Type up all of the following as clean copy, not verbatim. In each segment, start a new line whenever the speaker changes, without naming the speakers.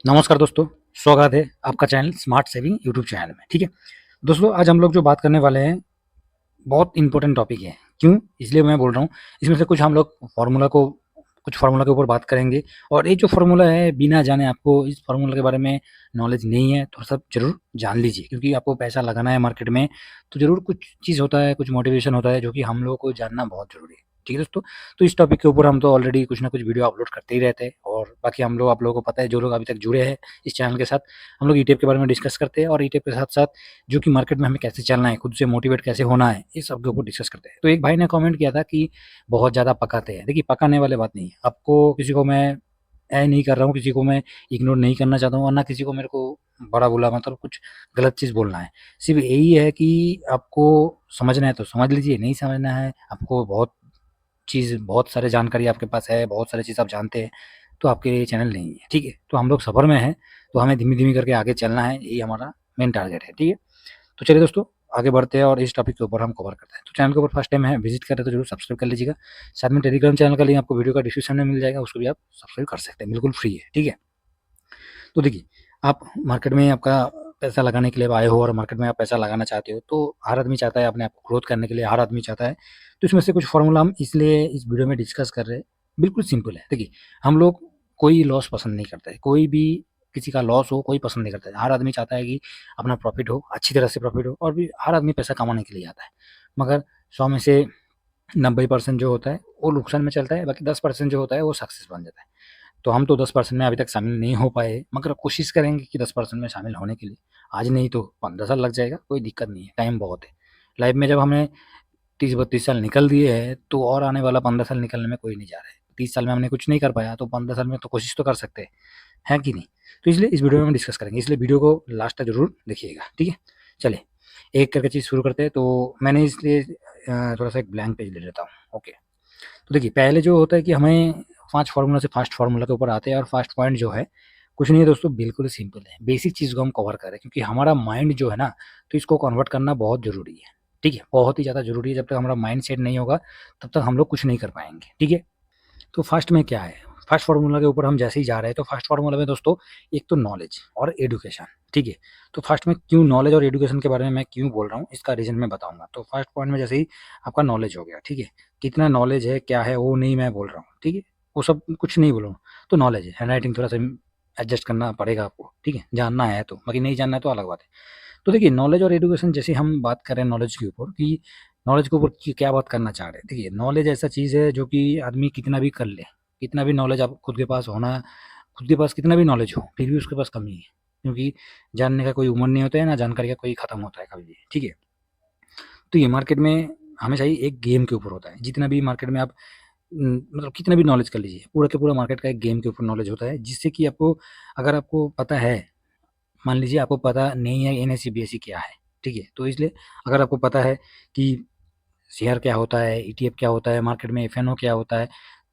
नमस्कार दोस्तों, स्वागत है आपका channel smart saving YouTube channel में। ठीक है दोस्तों, आज हम लोग जो बात करने वाले हैं बहुत इंपॉर्टेंट टॉपिक है। क्यों? इसलिए मैं बोल रहा हूँ, इसमें से कुछ फार्मूला के ऊपर बात करेंगे। और ये जो फार्मूला है, बिना जाने आपको इस फार्मूला के बारे में नॉलेज नहीं है तो सब जरूर जान लीजिए, क्योंकि आपको पैसा लगाना है मार्केट में तो जरूर कुछ चीज़ होता है, कुछ मोटिवेशन होता है जो कि हम लोगों को जानना बहुत जरूरी है। ठीक है दोस्तों, तो इस टॉपिक के ऊपर हम तो ऑलरेडी कुछ ना कुछ वीडियो अपलोड करते ही रहते हैं। और बाकी आप लोगों को पता है, जो लोग अभी तक जुड़े हैं इस चैनल के साथ, हम लोग ईटीएफ के बारे में डिस्कस करते हैं और ईटीएफ के साथ साथ जो कि मार्केट में हमें कैसे चलना है, खुद से मोटिवेट कैसे होना है, इस सब के ऊपर डिस्कस करते हैं। तो एक भाई ने कमेंट किया था कि बहुत ज़्यादा पकाते हैं। देखिए, पकाने वाले बात नहीं है। आपको किसी को मैं नहीं कर रहा हूँ, किसी को मैं इग्नोर नहीं करना चाहता हूँ, और ना किसी को मेरे को बड़ा बुला मतलब कुछ गलत चीज़ बोलना है। सिर्फ यही है कि आपको समझना है तो समझ लीजिए, नहीं समझना है, आपको बहुत सारे जानकारी आपके पास है, बहुत सारी चीज़ आप जानते हैं, तो आपके लिए चैनल नहीं है। ठीक है, तो हम लोग सफ़र में हैं, तो हमें धीमी धीमी करके आगे चलना है, यही हमारा मेन टारगेट है। ठीक है, तो चलिए दोस्तों, आगे बढ़ते हैं और इस टॉपिक के ऊपर हम कवर करते हैं। तो चैनल के ऊपर फर्स्ट टाइम है विजिट कर रहे हैं तो जरूर सब्सक्राइब कर लीजिएगा। साथ में टेलीग्राम चैनल का लिंक आपको वीडियो का डिस्क्रिप्शन में मिल जाएगा, उसको भी आप सब्सक्राइब कर सकते हैं, बिल्कुल फ्री है। ठीक है, तो देखिए, आप मार्केट में आपका पैसा लगाने के लिए आए हो और मार्केट में आप पैसा लगाना चाहते हो, तो हर आदमी चाहता है अपने आप को ग्रोथ करने के लिए, हर आदमी चाहता है। तो इसमें से कुछ फॉर्मूला हम इसलिए इस वीडियो में डिस्कस कर रहे हैं। बिल्कुल सिंपल है। देखिए, हम लोग कोई लॉस पसंद नहीं करते, कोई भी किसी का लॉस हो कोई पसंद नहीं करता है। हर आदमी चाहता है कि अपना प्रॉफिट हो, अच्छी तरह से प्रॉफिट हो, और भी हर आदमी पैसा कमाने के लिए आता है। मगर 100 में से 90% जो होता है वो नुकसान में चलता है, बाकी 10% जो होता है वो सक्सेस बन जाता है। तो हम तो 10% में अभी तक शामिल नहीं हो पाए, मगर कोशिश करेंगे कि 10% में शामिल होने के लिए। आज नहीं तो 15 साल लग जाएगा, कोई दिक्कत नहीं है, टाइम बहुत है। लाइफ में जब हमने 30-32 साल निकल दिए हैं, तो और आने वाला 15 साल निकलने में कोई नहीं जा रहा है। 30 साल में हमने कुछ नहीं कर पाया, तो 15 साल में तो कोशिश तो कर सकते हैं, है कि नहीं? तो इसलिए इस वीडियो में हम डिस्कस करेंगे, इसलिए वीडियो को लास्ट तक जरूर देखिएगा। ठीक है, चलिए एक करके चीज़ शुरू करते हैं। तो मैंने इसलिए थोड़ा सा एक ब्लैंक पेज ले लेता हूँ। ओके, तो देखिए, पहले जो होता है कि हमें 5 फार्मूला से फास्ट फार्मूला के ऊपर आते हैं। और फास्ट पॉइंट जो है कुछ नहीं है दोस्तों, बिल्कुल सिंपल है। बेसिक चीज़ को हम कवर करें, क्योंकि हमारा माइंड जो है ना, तो इसको कन्वर्ट करना बहुत ज़रूरी है। ठीक है, बहुत ही ज़्यादा ज़रूरी है। जब तक हमारा माइंड सेट नहीं होगा तब तक हम लोग कुछ नहीं कर पाएंगे। ठीक है, तो फर्स्ट में क्या है, फर्स्ट फार्मूला के ऊपर हम जैसे ही जा रहे हैं, तो फर्स्ट फार्मूला में दोस्तों एक तो नॉलेज और एडुकेशन। ठीक है, तो फर्स्ट में क्यों नॉलेज और एडुकेशन के बारे में मैं क्यों बोल रहा हूँ, इसका रीजन मैं बताऊंगा। तो फर्स्ट पॉइंट में जैसे ही आपका नॉलेज हो गया, ठीक है, कितना नॉलेज है क्या है वो नहीं मैं बोल रहा हूँ। ठीक है, वो सब कुछ नहीं बोल रहा हूँ। तो नॉलेज है, हैंड राइटिंग थोड़ा सा एडजस्ट करना पड़ेगा आपको। ठीक है, जानना है तो, बाकी नहीं जानना है तो अलग बात है। तो देखिए, नॉलेज और एडुकेशन जैसे हम बात करें नॉलेज के ऊपर, कि नॉलेज के ऊपर क्या बात करना चाह रहे हैं। देखिए, नॉलेज ऐसा चीज़ है जो कि आदमी कितना भी कर ले, कितना भी नॉलेज आप खुद के पास होना, खुद के पास कितना भी नॉलेज हो, फिर भी उसके पास कमी है। क्योंकि जानने का कोई उम्र नहीं होता है, ना जानकारी का कोई ख़त्म होता है कभी भी। ठीक है, तो ये मार्केट में हमेशा ही एक गेम के ऊपर होता है। जितना भी मार्केट में आप मतलब कितना भी नॉलेज कर लीजिए, पूरा के पूरा मार्केट का एक गेम के ऊपर नॉलेज होता है, जिससे कि आपको, अगर आपको पता है, मान लीजिए आपको पता नहीं है एनएससी बीएससी क्या है। ठीक है, तो इसलिए अगर आपको पता है कि शेयर क्या होता है, ईटीएफ क्या होता है, मार्केट में एफएनओ क्या होता है,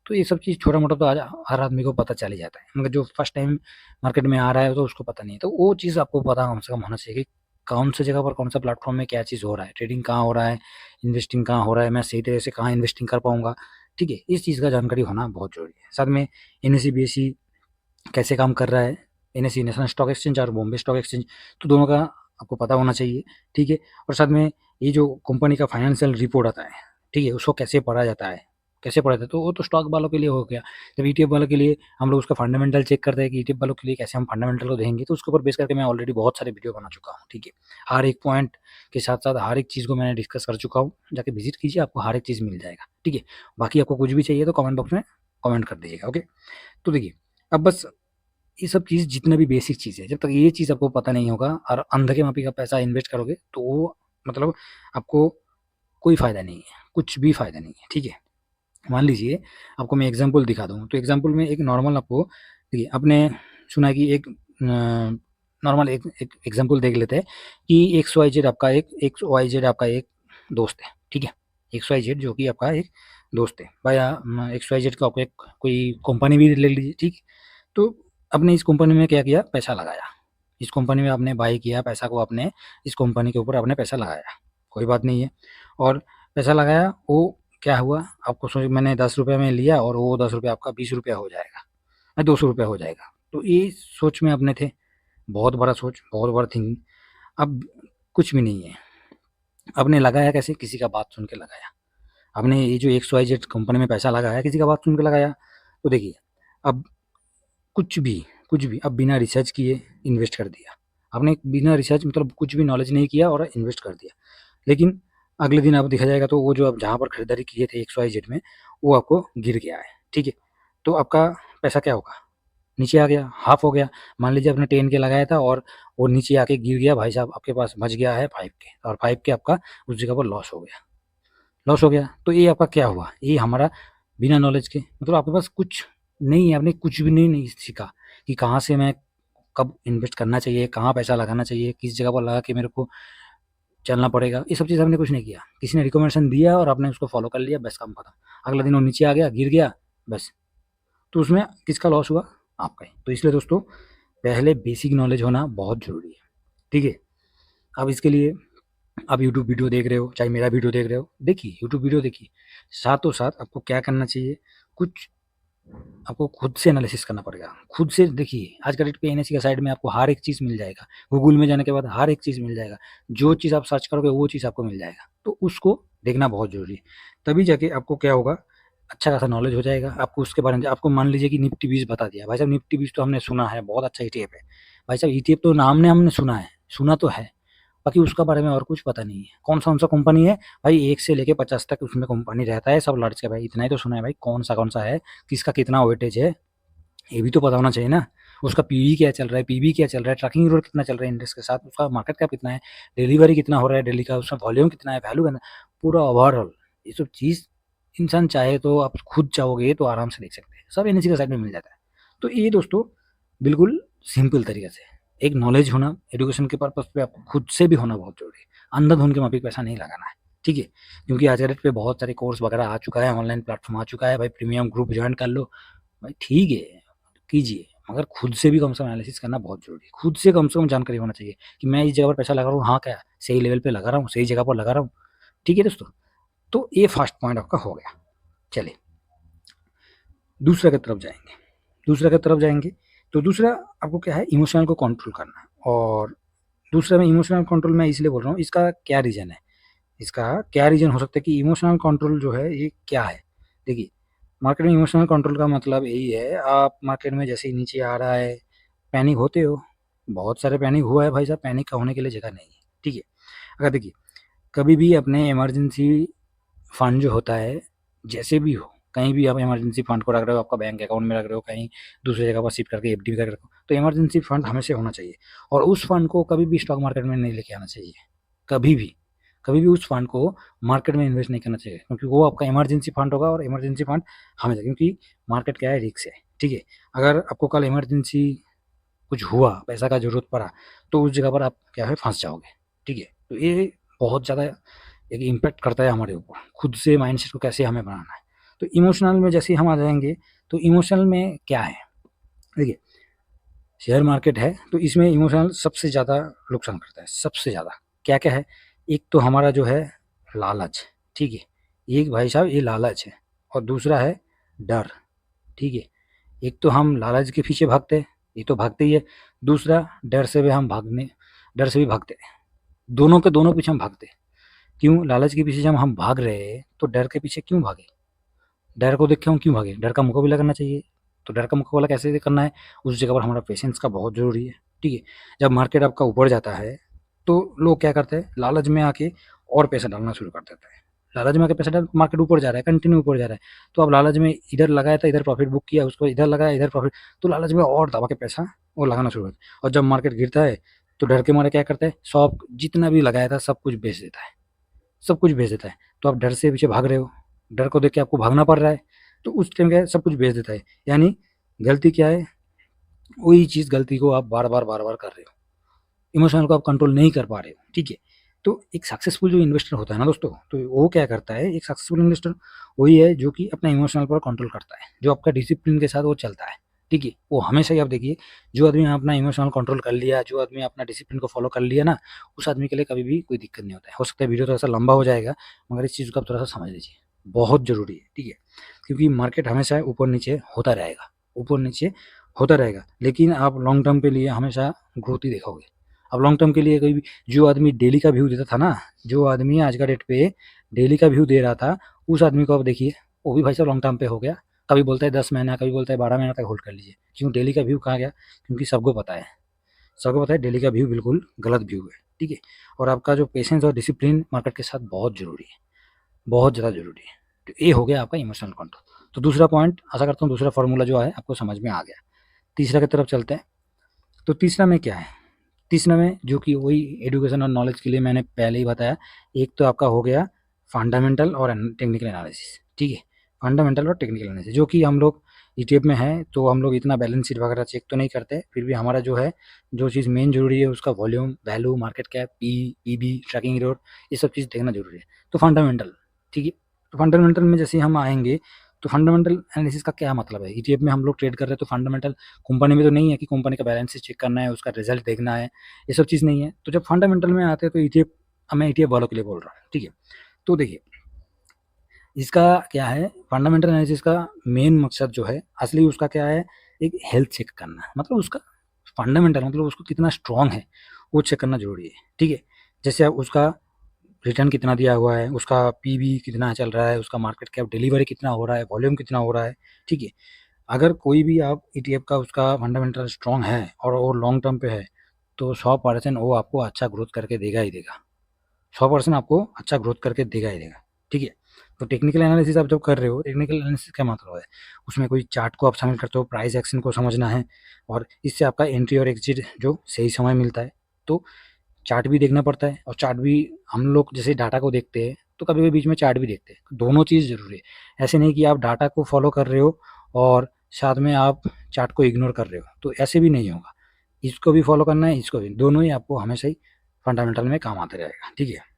तो ये सब चीज़ छोटा-मोटा तो आज हर आदमी को पता चल ही जाता है। मगर जो फर्स्ट टाइम मार्केट में आ रहा है तो उसको पता नहीं है। तो वो चीज़ आपको पता कम से कम होना चाहिए कि कौन सी जगह पर, कौन सा प्लेटफ़ॉर्म में क्या चीज़ हो रहा है, ट्रेडिंग कहाँ हो रहा है, इन्वेस्टिंग कहाँ हो रहा है, मैं सही तरह से कहाँ इन्वेस्टिंग कर पाऊँगा। ठीक है, इस चीज़ का जानकारी होना बहुत ज़रूरी है। साथ में एनएससी बीएससी कैसे काम कर रहा है, एनएससी नेशनल स्टॉक एक्सचेंज और बॉम्बे स्टॉक एक्सचेंज, तो दोनों का आपको पता होना चाहिए। ठीक है, और साथ में ये जो कंपनी का फाइनेंशियल रिपोर्ट आता है, ठीक है, उसको कैसे पढ़ा जाता है, कैसे पढ़ा जाता है, तो वो तो स्टॉक वालों के लिए हो गया। जब ईटीएफ वालों के लिए हम लोग उसका फंडामेंटल चेक करते हैं कि ईटीएफ वालों के लिए कैसे हम फंडामेंटल को देखेंगे, तो उसके ऊपर बेस करके मैं ऑलरेडी बहुत सारे वीडियो बना चुका हूँ। ठीक है, हर एक पॉइंट के साथ साथ हर एक चीज़ को मैंने डिस्कस कर चुका हूँ। जाके विजिट कीजिए, आपको हर एक चीज़ मिल जाएगा। ठीक है, बाकी आपको कुछ भी चाहिए तो कमेंट बॉक्स में कमेंट कर दीजिएगा। ओके, तो देखिए, अब बस ये सब चीज़ जितना भी बेसिक चीज़ है, जब तक ये चीज़ आपको पता नहीं होगा और अंधे के माफ़ी का पैसा इन्वेस्ट करोगे, तो वो मतलब आपको कोई फ़ायदा नहीं है, कुछ भी फ़ायदा नहीं है। ठीक है, मान लीजिए आपको मैं एग्ज़ाम्पल दिखा दूँ, तो एग्ज़ाम्पल में एक नॉर्मल आपको देखिए, आपने सुना है कि एक नॉर्मल एक एक एग्ज़ाम्पल देख लेते हैं कि एक्स वाई जेड आपका एक दोस्त है। ठीक है, एक्स वाई जेड जो कि आपका एक दोस्त है, या एक्स वाई जेड का आपको एक कोई कंपनी भी ले लीजिए। ठीक, तो आपने इस कंपनी में क्या किया, पैसा लगाया। इस कंपनी में आपने बाय किया, पैसा को आपने इस कंपनी के ऊपर आपने पैसा लगाया, कोई बात नहीं है। और पैसा लगाया, वो क्या हुआ, आपको सोच मैंने ₹10 में लिया और वो ₹10 आपका ₹20 हो जाएगा, 200 रुपया हो जाएगा। तो ये सोच में अपने थे, बहुत बड़ा सोच, बहुत बड़ा थिंकिंग। अब कुछ भी नहीं है। आपने लगाया कैसे? किसी का बात सुन के लगाया। आपने ये जो XYZ कंपनी में पैसा लगाया, किसी का बात सुन के लगाया। तो देखिए, अब कुछ भी अब बिना रिसर्च किए इन्वेस्ट कर दिया। आपने बिना रिसर्च मतलब कुछ भी नॉलेज नहीं किया और इन्वेस्ट कर दिया। लेकिन अगले दिन आपको देखा जाएगा तो वो जो आप जहाँ पर खरीदारी किए थे XYZ में, वो आपको गिर गया है, ठीक है? तो आपका पैसा क्या होगा? नीचे आ गया, हाफ हो गया। मान लीजिए आपने 10 के लगाया था और वो नीचे आके गिर गया, भाई साहब आपके पास बच गया है 5 के, और 5 के आपका उस जगह पर लॉस हो गया। लॉस हो गया तो ये आपका क्या हुआ? ये हमारा बिना नॉलेज के, मतलब आपके पास कुछ नहीं है, आपने कुछ भी नहीं सीखा कि कहाँ से मैं कब इन्वेस्ट करना चाहिए, कहाँ पैसा लगाना चाहिए, किस जगह पर लगा के मेरे को चलना पड़ेगा। ये सब चीज़ आपने कुछ नहीं किया। किसी ने रिकमेंडेशन दिया और आपने उसको फॉलो कर लिया, बस काम खत्म। अगला दिन वो नीचे आ गया, गिर गया, बस। तो उसमें किसका लॉस हुआ? आपका ही। तो इसलिए दोस्तों, पहले बेसिक नॉलेज होना बहुत ज़रूरी है, ठीक है? अब इसके लिए आप यूट्यूब वीडियो देख रहे हो, चाहे मेरा वीडियो देख रहे हो, देखिए यूट्यूब वीडियो देखिए। साथों साथ आपको क्या करना चाहिए, कुछ आपको खुद से एनालिसिस करना पड़ेगा। खुद से देखिए, आज का डेट पे एनएससी का साइड में आपको हर एक चीज़ मिल जाएगा। गूगल में जाने के बाद हर एक चीज़ मिल जाएगा। जो चीज़ आप सर्च करोगे वो चीज़ आपको मिल जाएगा। तो उसको देखना बहुत ज़रूरी है। तभी जाके आपको क्या होगा, अच्छा खासा नॉलेज हो जाएगा। आपको उसके बारे में, आपको मान लीजिए कि निफ्टी 20 बता दिया। भाई साहब निफ्टी 20 तो हमने सुना है, बहुत अच्छा ईटीएफ है। भाई साहब ईटीएफ तो नाम ने हमने सुना है, सुना तो है, बाकी उसका बारे में और कुछ पता नहीं है। कौन-सा कंपनी है? भाई 1 से लेके 50 तक उसमें कंपनी रहता है, सब लार्ज कैप है। इतना ही तो सुना है भाई, कौन-सा है, किसका कितना वेटेज है, ये भी तो पता होना चाहिए ना। उसका पीई क्या चल रहा है, पीबी क्या चल रहा है, ट्रैकिंग एरर कितना चल रहा है इंडेक्स के साथ, उसका मार्केट कैप कितना है, डिलीवरी कितना हो रहा है डेली का, उसका वॉल्यूम कितना है, वैल्यू कितना है, पूरा ओवरऑल ये सब चीज़ इंसान चाहे तो, आप खुद चाहोगे तो आराम से देख सकते हैं। सब एनएससी का साइड में मिल जाता है। तो ये दोस्तों बिल्कुल सिंपल तरीके से एक नॉलेज होना, एजुकेशन के पर्पज़ पे आपको खुद से भी होना बहुत ज़रूरी है। अंधाधुन के माफिक पैसा नहीं लगाना है, ठीक है? क्योंकि आज के डेट पे बहुत सारे कोर्स वगैरह आ चुका है, ऑनलाइन प्लेटफॉर्म आ चुका है, भाई प्रीमियम ग्रुप जॉइन कर लो, भाई ठीक है, कीजिए, मगर खुद से भी कम से कम एनालिसिस करना बहुत ज़रूरी है। खुद से कम जानकारी होना चाहिए कि मैं इस जगह पर पैसा लगा रहा हूँ, हाँ, क्या सही लेवल पे लगा रहा हूँ, सही जगह पर लगा रहा हूँ, ठीक है दोस्तों? तो ये फर्स्ट पॉइंट आपका हो गया। चलिए, दूसरा की तरफ जाएँगे। दूसरा की तरफ जाएँगे, तो दूसरा आपको क्या है, इमोशनल को कंट्रोल करना। और दूसरा में इमोशनल कंट्रोल मैं इसलिए बोल रहा हूँ, इसका क्या रीज़न है? इसका क्या रीज़न हो सकता है कि इमोशनल कंट्रोल जो है ये क्या है? देखिए, मार्केट में इमोशनल कंट्रोल का मतलब यही है, आप मार्केट में जैसे ही नीचे आ रहा है, पैनिक होते हो। बहुत सारे पैनिक हुआ है भाई साहब, पैनिक का होने के लिए जगह नहीं है, ठीक है? अगर देखिए, कभी भी अपने इमरजेंसी फंड जो होता है, जैसे भी हो, कहीं भी आप इमरजेंसी फंड को रख रहे हो, आपका बैंक अकाउंट में रख रहे हो, कहीं दूसरी जगह पर शिफ्ट करके एफडी करके रखो, तो इमरजेंसी फंड हमेशा होना चाहिए। और उस फंड को कभी भी स्टॉक मार्केट में नहीं लेके आना चाहिए, कभी भी। कभी भी उस फंड को मार्केट में इन्वेस्ट नहीं करना चाहिए, क्योंकि वो आपका इमरजेंसी फंड होगा, और इमरजेंसी फंड हमेशा, क्योंकि मार्केट क्या है, रिस्क है, ठीक है? अगर आपको कल इमरजेंसी कुछ हुआ, पैसा का ज़रूरत पड़ा, तो उस जगह पर आप क्या है, फँस जाओगे, ठीक है? तो ये बहुत ज़्यादा एक इम्पैक्ट करता है हमारे ऊपर, खुद से माइंडसेट को कैसे हमें बनाना है। तो इमोशनल में जैसे ही हम आ जाएँगे, तो इमोशनल में क्या है? देखिए, शेयर मार्केट है, तो इसमें इमोशनल सबसे ज़्यादा नुकसान करता है, सबसे ज़्यादा। क्या-क्या है? एक तो हमारा जो है लालच, ठीक है? एक भाई साहब ये लालच है, और दूसरा है डर, ठीक है? एक तो हम लालच के पीछे भागते हैं, ये तो भागते ही है। दूसरा डर से भी हम भागने डर से भी भागते हैं। दोनों के दोनों पीछे हम भागते हैं। क्यों? लालच के पीछे जब हम भाग रहे हैं, तो डर के पीछे क्यों भागे? डर को देख के हम क्यों भागे? डर का मुकाबला करना चाहिए। तो डर का मुकाबला कैसे करना है? उस जगह पर हमारा पेशेंस का बहुत ज़रूरी है, ठीक है? जब मार्केट आपका ऊपर जाता है, तो लोग क्या करते हैं, लालच में आके और पैसा डालना शुरू कर देते हैं। लालच में आके पैसा डाल, मार्केट ऊपर जा रहा है, कंटिन्यू ऊपर जा रहा है, तो अब लालच में इधर लगाया था, इधर प्रॉफिट बुक किया, उसको इधर लगाया, इधर प्रॉफिट, तो लालच में और दबा के पैसा वो लगाना शुरू करते हैं। और जब मार्केट गिरता है, तो डर के मारे क्या करता है, सब जितना भी लगाया था सब कुछ बेच देता है, सब कुछ बेच देता है। तो आप डर से पीछे भाग रहे हो, डर को देख के आपको भागना पड़ रहा है, तो उस टाइम क्या है, सब कुछ बेच देता है। यानी गलती क्या है, वही चीज़ गलती को आप बार-बार कर रहे हो। इमोशनल को आप कंट्रोल नहीं कर पा रहे हो, ठीक है? तो एक सक्सेसफुल जो इन्वेस्टर होता है ना दोस्तों, तो वो क्या करता है, एक सक्सेसफुल इन्वेस्टर वही है जो कि अपना इमोशनल पर कंट्रोल करता है, जो आपका डिसिप्लिन के साथ वो चलता है, ठीक है? वो हमेशा ही आप देखिए, जो आदमी अपना इमोशनल कंट्रोल कर लिया, जो आदमी अपना डिसिप्लिन को फॉलो कर लिया ना, उस आदमी के लिए कभी भी कोई दिक्कत नहीं होता है। हो सकता है वीडियो थोड़ा-सा लंबा हो जाएगा, मगर इस चीज़ को आप थोड़ा-सा समझ लीजिए, बहुत ज़रूरी है, ठीक है? क्योंकि मार्केट हमेशा ऊपर-नीचे होता रहेगा, ऊपर-नीचे होता रहेगा, लेकिन आप लॉन्ग टर्म के लिए हमेशा ग्रोथ ही देखोगे। अब लॉन्ग टर्म के लिए कोई भी जो आदमी डेली का व्यू देता था ना, जो आदमी आज का डेट पे डेली का व्यू दे रहा था, उस आदमी को अब देखिए, वो भी भाई साहब लॉन्ग टर्म पे हो गया। कभी बोलता है 10 महीना, कभी बोलता है 12 महीना तक होल्ड कर लीजिए। क्यों? डेली का व्यू कहाँ गया? क्योंकि सबको पता है डेली का व्यू बिल्कुल गलत व्यू है, ठीक है। और आपका जो पेशेंस और डिसिप्लिन मार्केट के साथ बहुत ज़रूरी है, बहुत ज़्यादा ज़रूरी है। तो ये हो गया आपका इमोशनल कंट्रोल। तो दूसरा पॉइंट, आशा करता हूँ दूसरा फार्मूला जो है आपको समझ में आ गया। तीसरा की तरफ चलते हैं। तो तीसरा में क्या है? तीसरा में जो कि वही एजुकेशन और नॉलेज के लिए मैंने पहले ही बताया, एक तो आपका हो गया फंडामेंटल और टेक्निकल एनालिसिस, ठीक है। फंडामेंटल और टेक्निकल एनालिसिस जो कि हम लोग ईटीएफ में है, तो हम लोग इतना बैलेंस शीट वगैरह चेक तो नहीं करते, फिर भी हमारा जो है, जो चीज़ मेन जरूरी है उसका volume, value, market cap, PB, tracking error, ये सब चीज़ देखना जरूरी है। तो फंडामेंटल, ठीक है। तो फंडामेंटल में जैसे हम आएंगे, तो फंडामेंटल एनालिसिस का क्या मतलब है? ईटीएफ में हम लोग ट्रेड कर रहे हैं, तो फंडामेंटल कंपनी में तो नहीं है कि कंपनी का बैलेंस शीट चेक करना है, उसका रिजल्ट देखना है, ये सब चीज़ नहीं है। तो जब फंडामेंटल में आते हैं तो ईटीएफ, मैं ईटीएफ वालों के लिए बोल रहा हूँ, ठीक है। तो देखिए, इसका क्या है, फंडामेंटल एनालिसिस का मेन मकसद जो है असली, उसका क्या है, एक हेल्थ चेक करना है। मतलब उसका फंडामेंटल मतलब उसको कितना स्ट्रांग है वो चेक करना जरूरी है, ठीक है। जैसे अब उसका रिटर्न कितना दिया हुआ है, उसका पीबी कितना चल रहा है, उसका मार्केट कैप, डिलीवरी कितना हो रहा है, वॉल्यूम कितना हो रहा है, ठीक है। अगर कोई भी आप ईटीएफ का उसका फंडामेंटल स्ट्रांग है और वो लॉन्ग टर्म पे है, तो 100% वो आपको अच्छा ग्रोथ करके देगा ही देगा। 100% आपको अच्छा ग्रोथ करके देगा ही देगा, ठीक है। तो टेक्निकल एनालिसिस आप जब कर रहे हो, टेक्निकल एनालिसिस क्या मतलब है? उसमें कोई चार्ट को आप शामिल करते हो, प्राइस एक्शन को समझना है, और इससे आपका एंट्री और एग्जिट जो सही समय मिलता है। तो चार्ट भी देखना पड़ता है, और चार्ट भी हम लोग जैसे डाटा को देखते हैं, तो कभी कभी बीच में चार्ट भी देखते हैं। दोनों चीज़ ज़रूरी है। ऐसे नहीं कि आप डाटा को फॉलो कर रहे हो और साथ में आप चार्ट को इग्नोर कर रहे हो, तो ऐसे भी नहीं होगा। इसको भी फॉलो करना है, इसको भी, दोनों ही आपको हमेशा ही फंडामेंटल में काम आते रहेगा, ठीक है।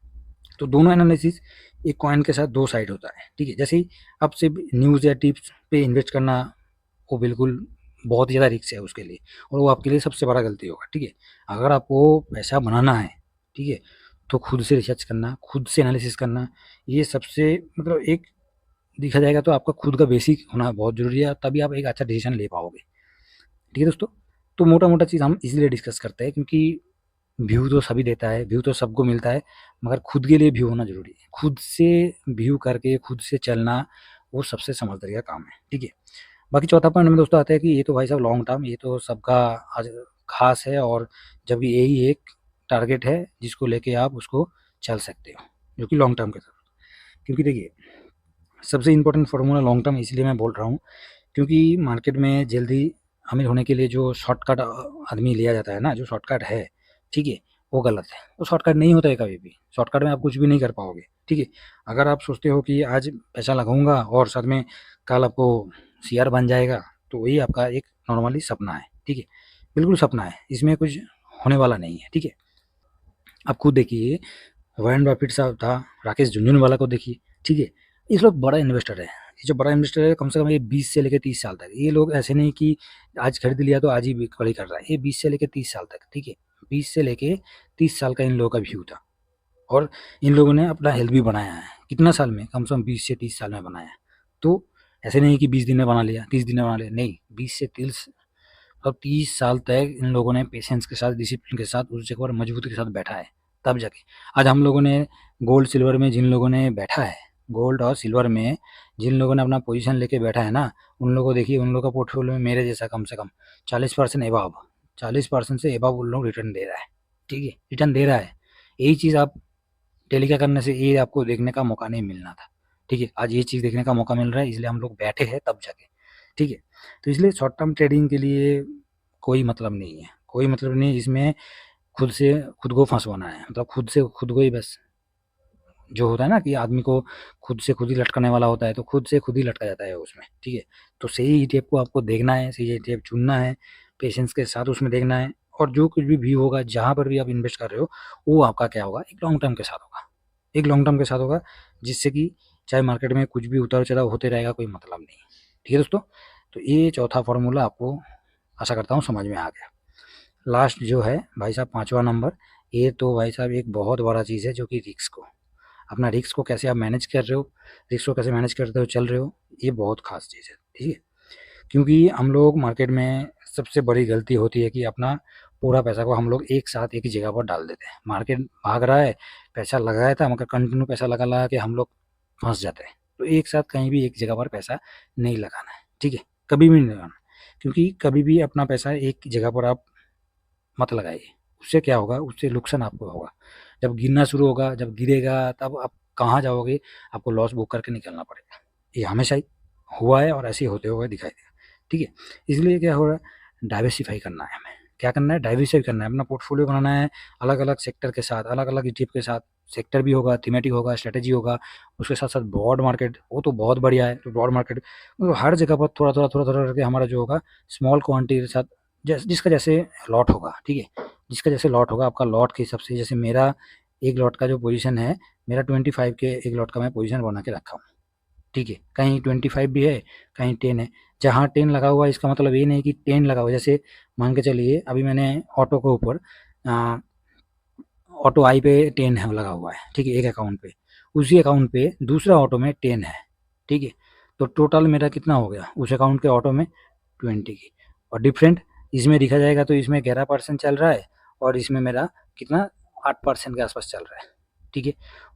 तो दोनों एनालिसिस एक कॉइन के साथ दो साइड होता है, ठीक है। जैसे ही आप सिर्फ न्यूज़ या टिप्स पे इन्वेस्ट करना, वो बिल्कुल बहुत ज़्यादा रिस्क है उसके लिए, और वो आपके लिए सबसे बड़ा गलती होगा, ठीक है। अगर आपको पैसा बनाना है, ठीक है, तो खुद से रिसर्च करना, खुद से एनालिसिस करना, ये सबसे मतलब एक देखा जाएगा तो आपका खुद का बेसिक होना बहुत ज़रूरी है, तभी आप एक अच्छा डिसीजन ले पाओगे, ठीक है दोस्तों। तो मोटा मोटा चीज़ हम इसलिए डिस्कस करते हैं क्योंकि व्यू तो सभी देता है, व्यू तो सबको मिलता है, मगर खुद के लिए व्यू होना ज़रूरी है। खुद से व्यू करके खुद से चलना, वो सबसे समझदारी का काम है, ठीक है। बाकी चौथा पॉइंट में दोस्तों आता है कि ये तो भाई साहब लॉन्ग टर्म, ये तो सबका आज खास है, और जब यही एक टारगेट है जिसको लेके आप उसको चल सकते हो, जो कि लॉन्ग टर्म के साथ। क्योंकि देखिए, सबसे इम्पोर्टेंट फार्मूला लॉन्ग टर्म इसलिए मैं बोल रहा हूँ, क्योंकि मार्केट में जल्दी अमीर होने के लिए जो शॉर्टकट आदमी लिया जाता है ना, जो शॉर्टकट है, ठीक है, वो गलत है। वो शॉर्टकट नहीं होता है कभी भी, शॉर्टकट में आप कुछ भी नहीं कर पाओगे, ठीक है। अगर आप सोचते हो कि आज पैसा लगाऊंगा और साथ में कल आपको शेयर बन जाएगा, तो वही आपका एक नॉर्मली सपना है, ठीक है। बिल्कुल सपना है, इसमें कुछ होने वाला नहीं है, ठीक है। आप खुद देखिए, वॉरेन बफेट साहब था, राकेश झुनझुनवाला को देखिए, ठीक है। ये लोग बड़ा इन्वेस्टर है, ये जो बड़ा इन्वेस्टर है कम से कम ये 20 से लेकर 30 साल तक, ये लोग ऐसे नहीं कि आज खरीद लिया तो आज ही खड़ी कर रहा है, ये 20 से लेकर 30 साल तक, ठीक है। 20 से लेके 30 साल का इन लोगों का व्यू था, और इन लोगों ने अपना हेल्थ भी बनाया है, कितना साल में? कम से कम 20 से 30 साल में बनाया है। तो ऐसे नहीं कि 20 दिन में बना लिया, 30 दिन में बना लिया, नहीं, 20 से 30, मतलब 30 साल तक इन लोगों ने पेशेंस के साथ, डिसिप्लिन के साथ उस जगह पर मजबूती के साथ बैठा है, तब जाके आज हम लोगों ने गोल्ड सिल्वर में जिन लोगों ने बैठा है, गोल्ड और सिल्वर में जिन लोगों ने अपना पोजीशन लेके बैठा है ना, उन लोगों को देखिए, उन लोगों का पोर्टफोलियो में मेरे जैसा कम से कम 40% एबाव, 40% से एबाव उन लोग रिटर्न दे रहा है, ठीक है, रिटर्न दे रहा है। यही चीज़ आप डेली का करने से ये आपको देखने का मौका नहीं मिलना था, ठीक है। आज ये चीज़ देखने का मौका मिल रहा है, इसलिए हम लोग बैठे हैं तब जाके, ठीक है। तो इसलिए शॉर्ट टर्म ट्रेडिंग के लिए कोई मतलब नहीं है, कोई मतलब नहीं, इसमें खुद से खुद को फंसवाना है, मतलब खुद से खुद को ही बस, जो होता है ना कि आदमी को खुद से खुद ही लटकाने वाला होता है, तो खुद से खुद ही लटका जाता है उसमें, ठीक है। तो सही ईटीएफ को आपको देखना है, सही ईटीएफ चुनना है, पेशेंस के साथ उसमें देखना है, और जो कुछ भी व्यू होगा, जहाँ पर भी आप इन्वेस्ट कर रहे हो, वो आपका क्या होगा, एक लॉन्ग टर्म के साथ होगा, एक लॉन्ग टर्म के साथ होगा, जिससे कि चाहे मार्केट में कुछ भी उतार चढ़ाव होते रहेगा, कोई मतलब नहीं, ठीक है दोस्तों। तो ये चौथा फार्मूला आपको आशा करता हूँ समझ में आ गया। लास्ट जो है भाई साहब, पाँचवा नंबर, ये तो भाई साहब एक बहुत बड़ा चीज़ है, जो कि रिस्क को, अपना रिस्क को कैसे आप मैनेज कर रहे हो, रिस्क को कैसे मैनेज करते हो चल रहे हो, ये बहुत खास चीज़ है, ठीक है। क्योंकि हम लोग मार्केट में सबसे बड़ी गलती होती है कि अपना पूरा पैसा को हम लोग एक साथ एक ही जगह पर डाल देते हैं। मार्केट भाग रहा है, पैसा लगाया था मगर कंटिन्यू पैसा लगा के हम लोग फँस जाते हैं। तो एक साथ कहीं भी एक जगह पर पैसा नहीं लगाना है, ठीक है? कभी भी नहीं लगाना, क्योंकि कभी भी अपना पैसा एक जगह पर आप मत लगाइए। उससे क्या होगा, उससे नुकसान आपको होगा। जब गिरना शुरू होगा, जब गिरेगा तब आप कहाँ जाओगे, आपको लॉस बुक करके निकलना पड़ेगा। ये हमेशा ही हुआ है और ऐसे ही होते हुए दिखाई देगा, ठीक है? इसलिए क्या हो रहा है, डाइवर्सिफ़ाई करना है हमें। क्या करना है, डाइवर्सिफ़ाई करना है, अपना पोर्टफोलियो बनाना है अलग-अलग सेक्टर के साथ, अलग-अलग ईटीएफ के साथ। सेक्टर भी होगा, थीमेटिक होगा, स्ट्रैटेजी होगा, उसके साथ-साथ ब्रॉड मार्केट, वो तो बहुत बढ़िया है। तो ब्रॉड मार्केट मतलब हर जगह पर थोड़ा-थोड़ा, थोड़ा-थोड़ा करके हमारा जो होगा स्मॉल क्वांटिटी के साथ जिसका जैसे लॉट होगा, ठीक है? जिसका जैसे लॉट होगा, आपका लॉट के हिसाब से, जैसे मेरा एक लॉट का जो पोजीशन है, मेरा 25 के एक लॉट का मैं पोजीशन बना के रखा हूँ, ठीक है? कहीं 25 भी है, कहीं 10 है। जहाँ 10 लगा हुआ है इसका मतलब ये नहीं कि 10 लगा हुआ है। जैसे मान के चलिए अभी मैंने ऑटो के ऊपर ऑटो आई पे 10 है लगा हुआ है, ठीक है? एक अकाउंट पे, उसी अकाउंट पे दूसरा ऑटो में 10 है, ठीक है? तो टोटल मेरा कितना हो गया उस अकाउंट के ऑटो में 20 की, और डिफरेंट इसमें देखा जाएगा तो इसमें 11% चल रहा है और इसमें मेरा कितना 8% के आसपास चल रहा है, ठीक है?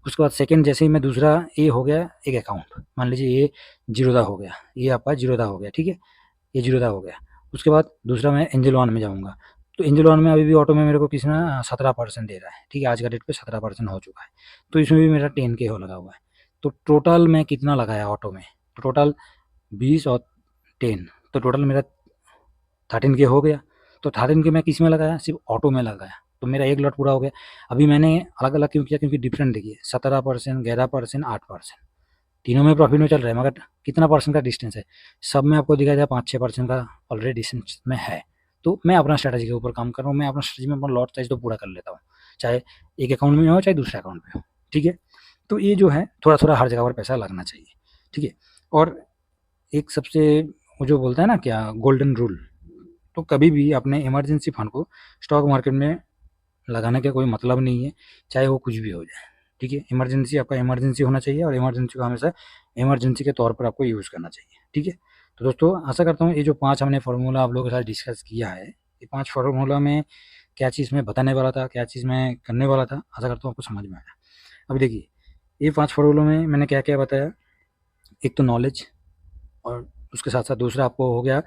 उसके बाद सेकंड जैसे ही मैं दूसरा ये हो गया एक अकाउंट, मान लीजिए ये जीरोधा हो गया, ये आपका जीरोधा हो गया, ठीक है? ये जीरोधा हो गया। उसके बाद दूसरा मैं एंजल वन में जाऊँगा, तो एंजल वन में अभी भी ऑटो में मेरे को किसी ना 17% दे रहा है, ठीक है? आज का डेट पे 17% हो चुका है, तो इसमें भी मेरा 10 के हो लगा हुआ है। तो टोटल मैं कितना लगाया ऑटो में, तो टोटल 20 और 10, तो टोटल मेरा 13 के हो गया। तो 13 के मैं किस में लगाया, सिर्फ ऑटो में लगाया, तो मेरा एक लॉट पूरा हो गया। अभी मैंने अलग अलग क्यों किया, क्योंकि डिफरेंट देखिए 17%, 11%, 8%, तीनों में प्रॉफिट में चल रहा है, मगर कितना परसेंट का डिस्टेंस है, सब में आपको दिखाई देगा 5-6% का ऑलरेडी डिस्टेंस में है। तो मैं अपना स्ट्रैटेजी के ऊपर काम कर रहा हूँ, मैं अपना स्ट्रैटेजी में अपना लॉट साइज तो पूरा कर लेता हूँ, चाहे एक अकाउंट में हो चाहे दूसरे अकाउंट में हो, ठीक है? तो ये जो है थोड़ा थोड़ा हर जगह पर पैसा लगना चाहिए, ठीक है? और एक सबसे वो जो बोलता है ना क्या, गोल्डन रूल, तो कभी भी अपने इमरजेंसी फंड को स्टॉक मार्केट में लगाने का कोई मतलब नहीं है, चाहे वो कुछ भी हो जाए, ठीक है? इमरजेंसी आपका इमरजेंसी होना चाहिए और इमरजेंसी को हमेशा इमरजेंसी के तौर पर आपको यूज़ करना चाहिए, ठीक है? तो दोस्तों आशा करता हूँ ये जो 5 हमने फार्मूला आप लोगों के साथ डिस्कस किया है, ये 5 फार्मूला में क्या चीज़ मैं बताने वाला था, क्या चीज़ मैं करने वाला था, आशा करता हूँ आपको समझ में आया। अब देखिए ये 5 फार्मूलों में मैंने क्या-क्या बताया, एक तो नॉलेज, और उसके साथ-साथ दूसरा आपको हो गया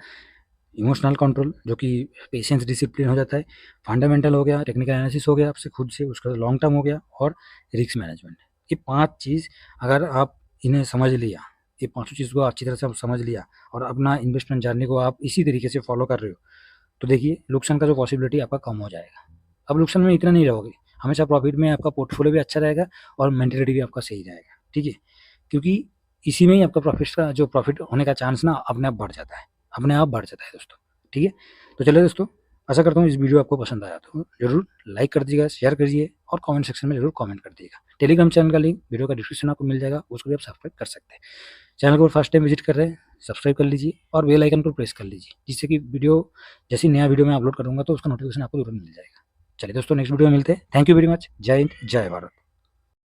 इमोशनल कंट्रोल, जो कि पेशेंस डिसिप्लिन हो जाता है, फंडामेंटल हो गया, टेक्निकल एनालिसिस हो गया आपसे खुद से, उसका लॉन्ग टर्म हो गया, और रिस्क मैनेजमेंट। ये 5 चीज़ अगर आप इन्हें समझ लिया, ये पाँचों चीज़ को अच्छी तरह से आप समझ लिया और अपना इन्वेस्टमेंट जर्नी को आप इसी तरीके से फॉलो कर रहे हो, तो देखिए नुकसान का जो पॉसिबिलिटी आपका कम हो जाएगा। अब नुकसान में इतना नहीं रहोगे, हमेशा प्रॉफिट में आपका पोर्टफोलियो भी अच्छा रहेगा और मेंटेलिटी भी आपका सही रहेगा, ठीक है? क्योंकि इसी में ही आपका प्रॉफिट होने का चांस ना अपने आप बढ़ जाता है, अपने आप बढ़ जाता है दोस्तों, ठीक है? तो चलिए दोस्तों, आशा करता हूँ इस वीडियो आपको पसंद आया तो ज़रूर लाइक कर दीजिएगा, शेयर करिए और कमेंट सेक्शन में ज़रूर कमेंट कर दीजिएगा। टेलीग्राम चैनल का लिंक वीडियो का डिस्क्रिप्शन आपको मिल जाएगा, उसको भी आप सब्सक्राइब कर सकते हैं। चैनल को फर्स्ट टाइम विजिट कर रहे हैं, सब्सक्राइब कर लीजिए और बेल आइकन को प्रेस कर लीजिए, जिससे कि जैसे ही नया वीडियो मैं अपलोड करूँगा तो उसका नोटिफिकेशन आपको तुरंत मिल जाएगा। चलिए दोस्तों, नेक्स्ट वीडियो में मिलते हैं। Thank you very much. जय हिंद, जय भारत।